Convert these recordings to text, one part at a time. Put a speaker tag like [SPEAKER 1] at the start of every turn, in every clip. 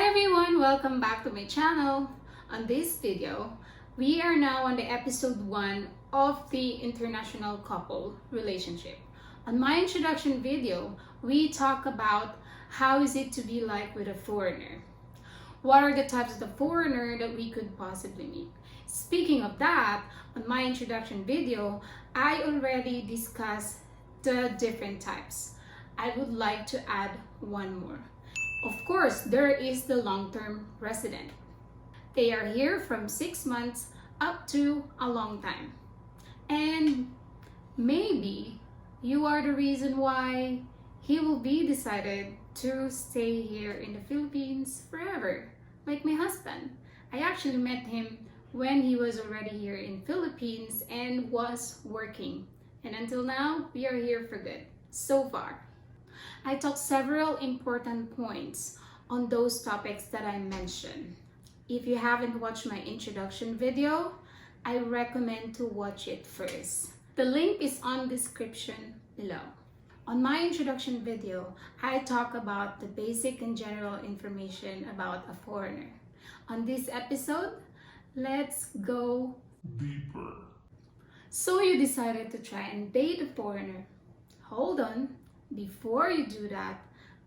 [SPEAKER 1] everyone, welcome back to my channel. On this video, we are now on the episode 1 of the international couple relationship. On my introduction video, we talk about how is it to be like with a foreigner. What are the types of the foreigner that we could possibly meet? Speaking of that, on my introduction video, I already discussed the different types. I would like to add one more. Of course, there is the long-term resident. They are here from 6 months up to a long time. And maybe you are the reason why he will be decided to stay here in the Philippines forever. Like my husband. I actually met him when he was already here in Philippines and was working. And until now, we are here for good. So far. I talked several important points on those topics that I mentioned. If you haven't watched my introduction video, I recommend to watch it first. The link is on the description below. On my introduction video, I talk about the basic and general information about a foreigner. On this episode, let's go
[SPEAKER 2] deeper.
[SPEAKER 1] So you decided to try and date a foreigner. Hold on. Before you do that,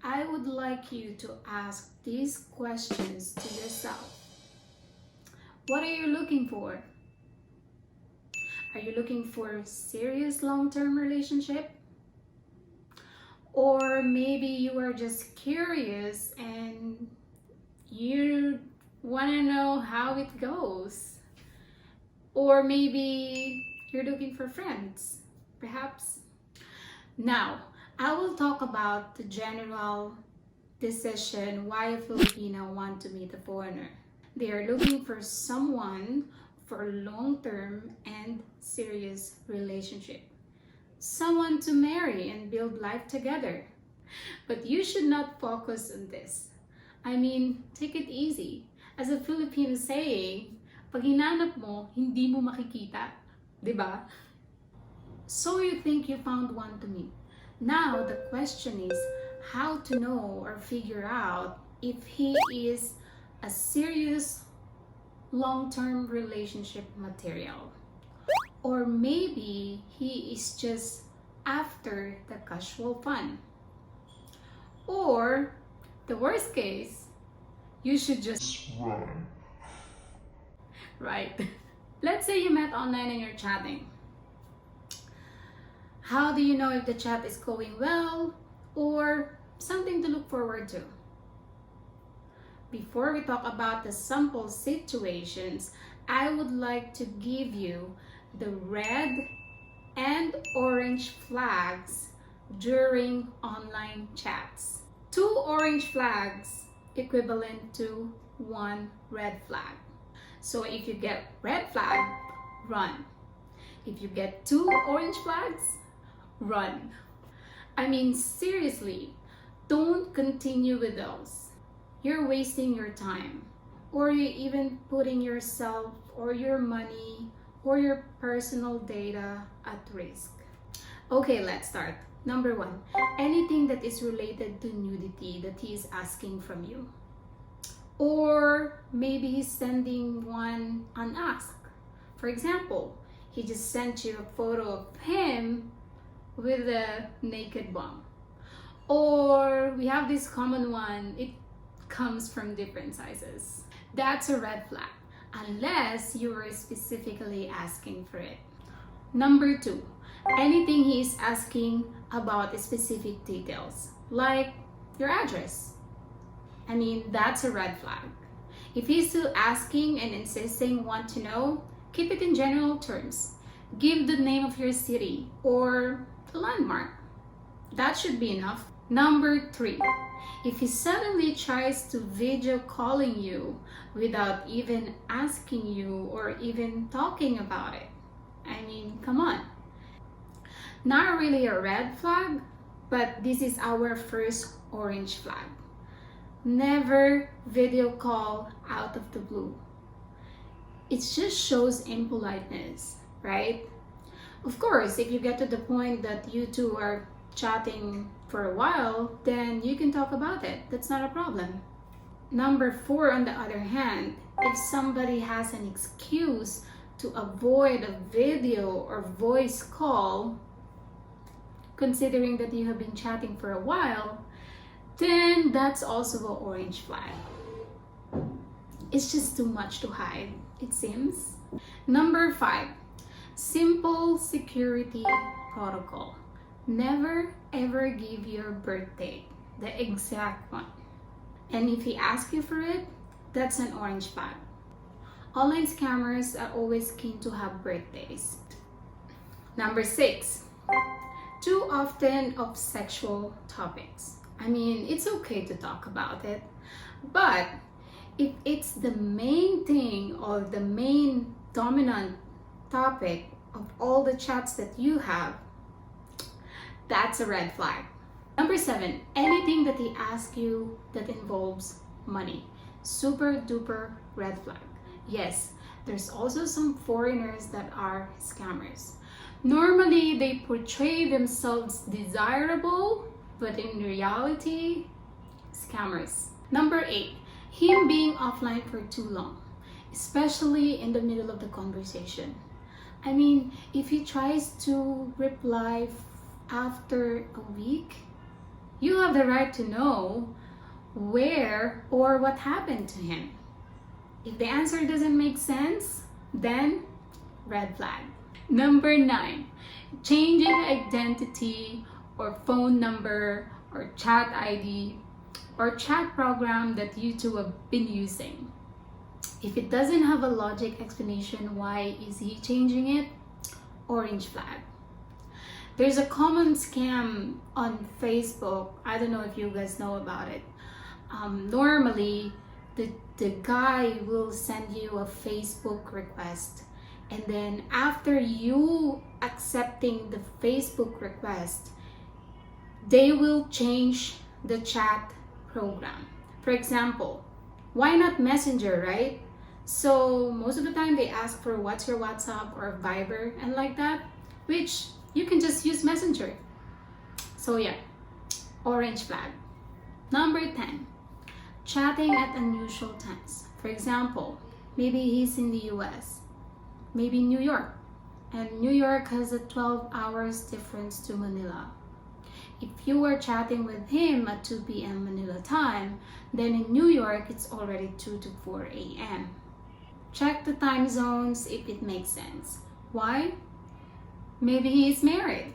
[SPEAKER 1] I would like you to ask these questions to yourself. What are you looking for? Are you looking for a serious long-term relationship? Or maybe you are just curious and you want to know how it goes. Or maybe you're looking for friends, perhaps. Now, I will talk about the general decision why a Filipino want to meet a foreigner. They are looking for someone for a long-term and serious relationship. Someone to marry and build life together. But you should not focus on this. I mean, take it easy. As a Filipino saying, pag hinanap mo, hindi mo makikita. Diba? So you think you found one to meet. Now, the question is how to know or figure out if he is a serious long-term relationship material. Or maybe he is just after the casual fun. Or, the worst case, you should just
[SPEAKER 2] run.
[SPEAKER 1] Right. Let's say you met online and you're chatting. How do you know if the chat is going well or something to look forward to? Before we talk about the sample situations, I would like to give you the red and orange flags during online chats. 2 orange flags equivalent to 1 red flag. So if you get red flag, run. If you get 2 orange flags, run. I mean, seriously, don't continue with those. You're wasting your time, or you're even putting yourself or your money or your personal data at risk. Okay, let's start. Number 1, anything that is related to nudity that he is asking from you. Or maybe he's sending one unasked. For example, he just sent you a photo of him with a naked bum. Or we have this common one, it comes from different sizes. That's a red flag, unless you were specifically asking for it. Number 2, anything he is asking about specific details, like your address. I mean, that's a red flag. If he's still asking and insisting want to know, keep it in general terms. Give the name of your city or the landmark. That should be enough. Number 3, if he suddenly tries to video calling you without even asking you or even talking about it. I mean, come on. Not really a red flag, but this is our first orange flag. Never video call out of the blue. It just shows impoliteness, right? Of course, if you get to the point that you two are chatting for a while, then you can talk about it. That's not a problem. Number 4, on the other hand, if somebody has an excuse to avoid a video or voice call, considering that you have been chatting for a while, then that's also an orange flag. It's just too much to hide, it seems. Number 5, simple security protocol. Never ever give your birthday, the exact one. And if he asks you for it, that's an orange flag. Online scammers are always keen to have birthdays. Number 6, too often of sexual topics. I mean, it's okay to talk about it, but if it's the main thing or the main dominant topic of all the chats that you have, that's a red flag. Number 7, anything that he asks you that involves money. Super duper red flag. Yes, there's also some foreigners that are scammers. Normally, they portray themselves desirable, but in reality, scammers. Number 8, him being offline for too long, especially in the middle of the conversation. I mean, if he tries to reply after a week, you have the right to know where or what happened to him. If the answer doesn't make sense, then red flag. Number 9, changing identity or phone number or chat ID or chat program that you two have been using. If it doesn't have a logic explanation why is he changing it, orange flag. There's a common scam on Facebook. I don't know if you guys know about it. Normally, the guy will send you a Facebook request, and then after you accepting the Facebook request, they will change the chat program. For example, why not Messenger, right? So most of the time they ask for what's your WhatsApp or Viber and like that, which you can just use Messenger. So yeah, orange flag. Number 10, chatting at unusual times. For example, maybe he's in the US, maybe New York, and New York has a 12 hours difference to Manila. If you were chatting with him at 2 p.m. Manila time, then in New York it's already 2 to 4 a.m. Check the time zones if it makes sense. Why? Maybe he is married,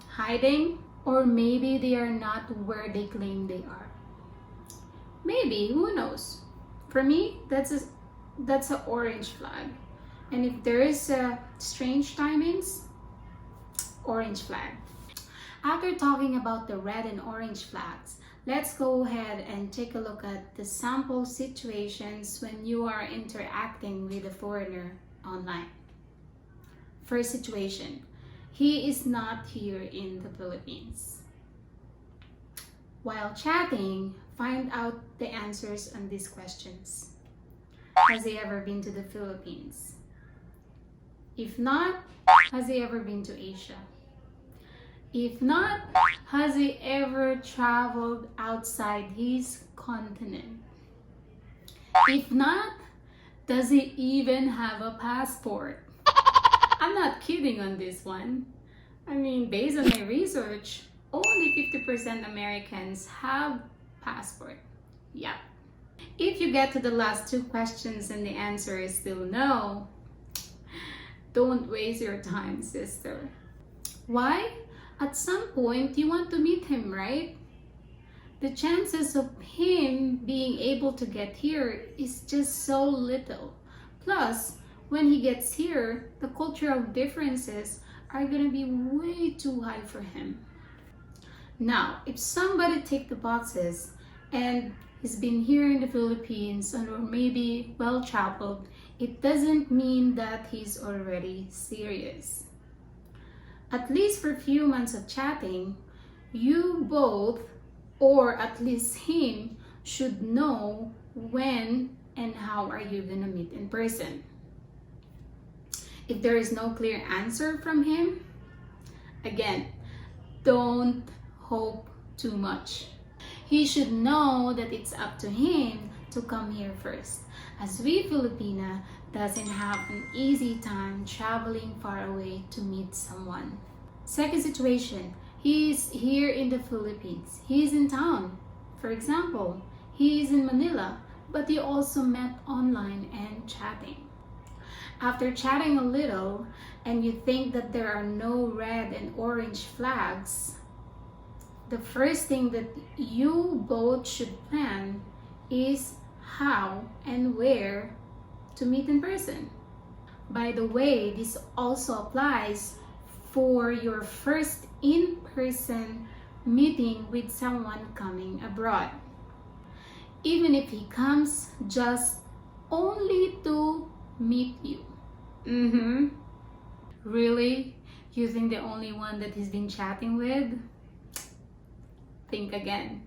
[SPEAKER 1] hiding, or maybe they are not where they claim they are. Maybe, who knows? For me, that's an orange flag. And if there is strange timings, orange flag. After talking about the red and orange flags, let's go ahead and take a look at the sample situations when you are interacting with a foreigner online. First situation, he is not here in the Philippines. While chatting, find out the answers on these questions. Has he ever been to the Philippines? If not, has he ever been to Asia? If not, has he ever traveled outside his continent? If not, does he even have a passport? I'm not kidding on this one. I mean, based on my research, only 50% Americans have passport. Yeah. If you get to the last 2 questions and the answer is still no, don't waste your time, sister. Why? At some point, you want to meet him, right? The chances of him being able to get here is just so little. Plus, when he gets here, the cultural differences are going to be way too high for him. Now, if somebody ticked the boxes and has been here in the Philippines or maybe well-traveled, it doesn't mean that he's already serious. At least for a few months of chatting, you both, or at least him, should know when and how are you gonna meet in person. If there is no clear answer from him, again, don't hope too much. he should know that it's up to him to come here first, as we Filipina doesn't have an easy time traveling far away to meet someone. Second situation, he is here in the Philippines. He is in town. For example, he is in Manila, but you also met online and chatting. After chatting a little and you think that there are no red and orange flags, the first thing that you both should plan is how and where to meet in person. By the way, this also applies for your first in-person meeting with someone coming abroad. Even if he comes just only to meet you. Really? You think the only one that he's been chatting with? Think again.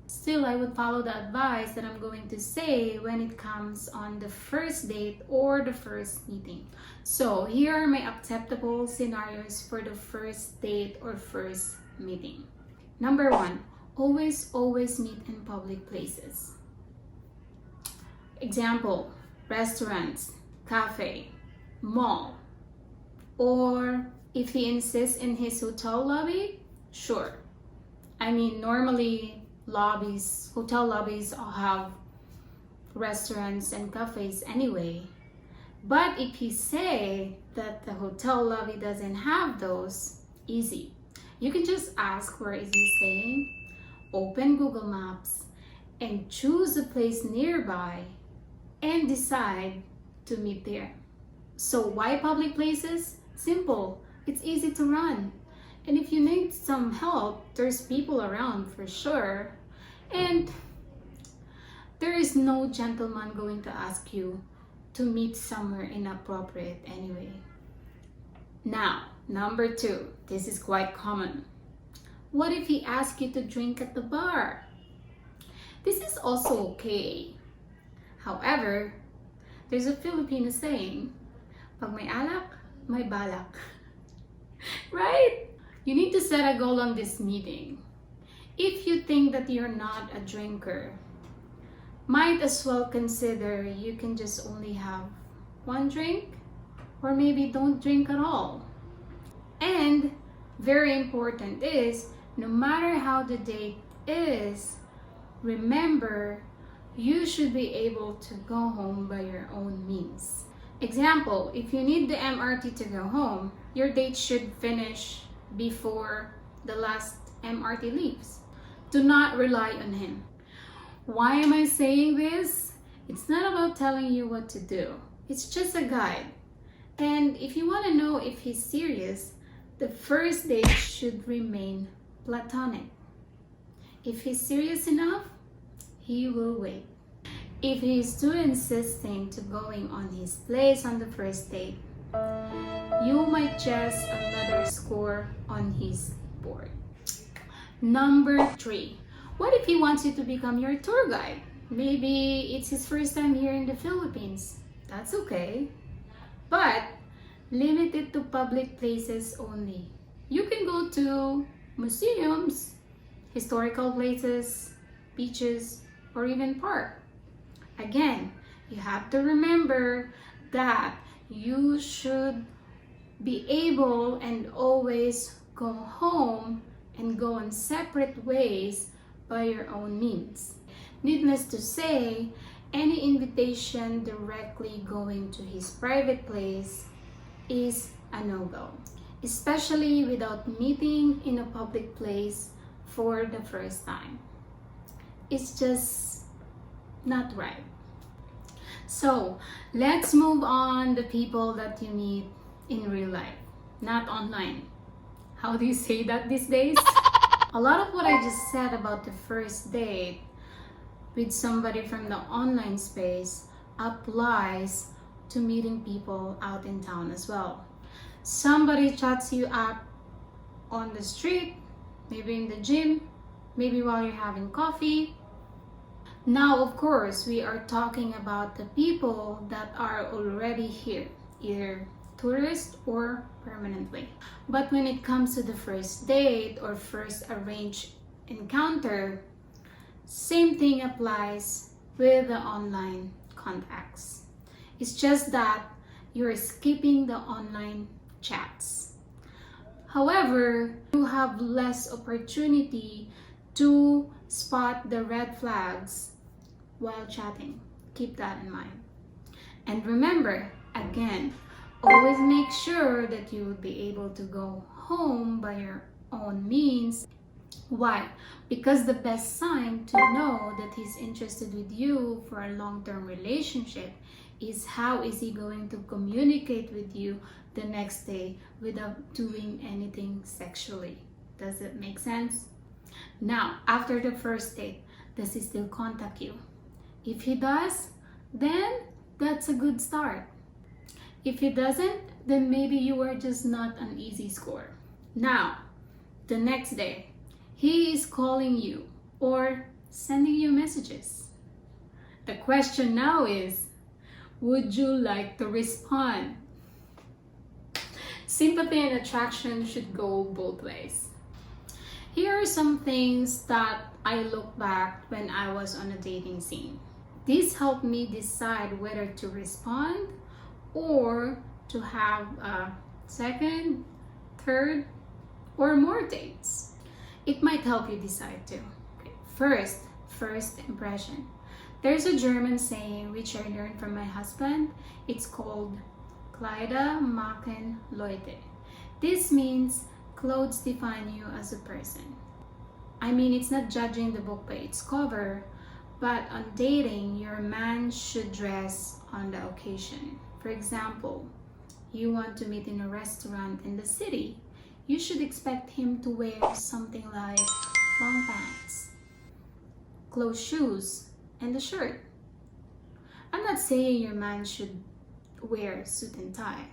[SPEAKER 1] Still, I would follow the advice that I'm going to say when it comes on the first date or the first meeting. So here are my acceptable scenarios for the first date or first meeting. Number 1, always meet in public places. Example, restaurants, cafe, mall. Or if he insists in his hotel lobby, sure. I mean, normally hotel lobbies all have restaurants and cafes anyway. But if he say that the hotel lobby doesn't have those, easy. You can just ask where is he staying, open Google Maps, and choose a place nearby and decide to meet there. So why public places? Simple. It's easy to run. And if you need some help, there's people around for sure. And there is no gentleman going to ask you to meet somewhere inappropriate anyway. Now, number 2. This is quite common. What if he asks you to drink at the bar? This is also okay. However, there's a Filipino saying, pag may alak, may balak. Right? You need to set a goal on this meeting. If you think that you're not a drinker, might as well consider you can just only have one drink, or maybe don't drink at all. And very important is, no matter how the date is, remember, you should be able to go home by your own means. Example, if you need the MRT to go home, your date should finish before the last MRT leaves. Do not rely on him. Why am I saying this? It's not about telling you what to do. It's just a guide. And if you want to know if he's serious, the first date should remain platonic. If he's serious enough, he will wait. If he's too insisting to going on his place on the first date, you might just another score on his board. Number 3, what if he wants you to become your tour guide? Maybe it's his first time here in the Philippines. That's okay. But limit it to public places only. You can go to museums, historical places, beaches, or even park. Again, you have to remember that you should be able and always go home and go on separate ways by your own means. Needless to say, any invitation directly going to his private place is a no-go, especially without meeting in a public place for the first time. It's just not right. So let's move on the people that you meet in real life, not online. How do you say that these days? A lot of what I just said about the first date with somebody from the online space applies to meeting people out in town as well. Somebody chats you up on the street, maybe in the gym, maybe while you're having coffee. Now, of course, we are talking about the people that are already here, either tourist or permanently. But when it comes to the first date or first arranged encounter, Same thing applies with the online contacts. It's just that you're skipping the online chats. However, you have less opportunity to spot the red flags while chatting. Keep that in mind. And remember, again, always make sure that you will be able to go home by your own means. Why? Because the best sign to know that he's interested with you for a long-term relationship is how is he going to communicate with you the next day without doing anything sexually. Does it make sense? Now, after the first date, does he still contact you? If he does, then that's a good start. If he doesn't, then maybe you are just not an easy score. Now, the next day, he is calling you or sending you messages. The question now is, would you like to respond? Sympathy and attraction should go both ways. Here are some things that I look back when I was on a dating scene. This helped me decide whether to respond or to have a second, third, or more dates. It might help you decide too. First impression. There's a German saying which I learned from my husband. It's called Kleider machen Leute. This means clothes define you as a person. I mean, it's not judging the book by its cover, but on dating, your man should dress on the occasion. For example, you want to meet in a restaurant in the city. You should expect him to wear something like long pants, closed shoes, and a shirt. I'm not saying your man should wear suit and tie.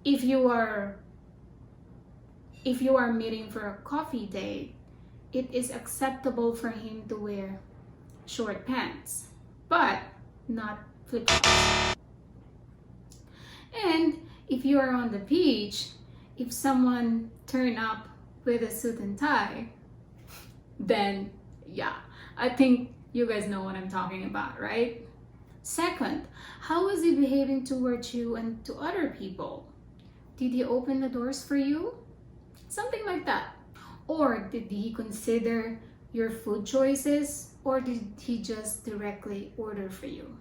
[SPEAKER 1] If you are meeting for a coffee date, it is acceptable for him to wear short pants, but not flip-flops. And if you are on the beach, if someone turn up with a suit and tie, then yeah, I think you guys know what I'm talking about, right? Second, how is he behaving towards you and to other people? Did he open the doors for you? Something like that. Or did he consider your food choices, or did he just directly order for you?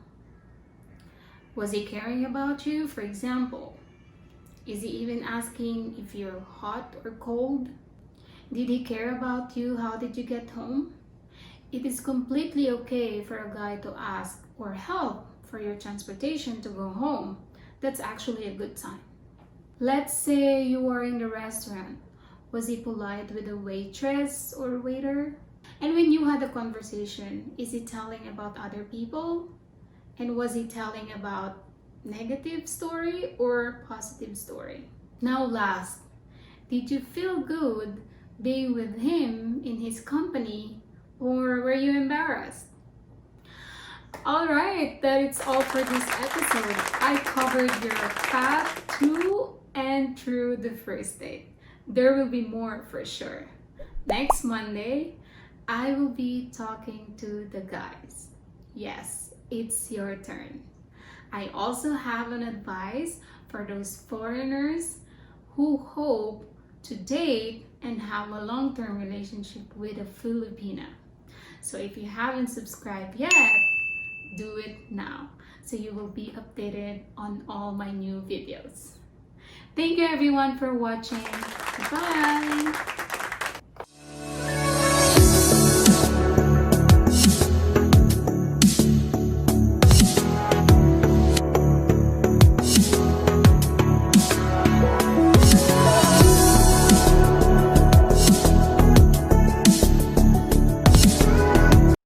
[SPEAKER 1] Was he caring about you? For example, is he even asking if you're hot or cold? Did he care about you? How did you get home? It is completely okay for a guy to ask or help for your transportation to go home. That's actually a good sign. Let's say you are in the restaurant. Was he polite with the waitress or waiter? And when you had a conversation, is he telling about other people? And was he telling about negative story or positive story? Now last, did you feel good being with him in his company, or were you embarrassed? Alright, that is all for this episode. I covered your path to and through the first date. There will be more for sure. Next Monday, I will be talking to the guys. Yes, it's your turn. I also have an advice for those foreigners who hope to date and have a long-term relationship with a Filipina. So if you haven't subscribed yet, do it now so you will be updated on all my new videos. Thank you everyone for watching. Bye!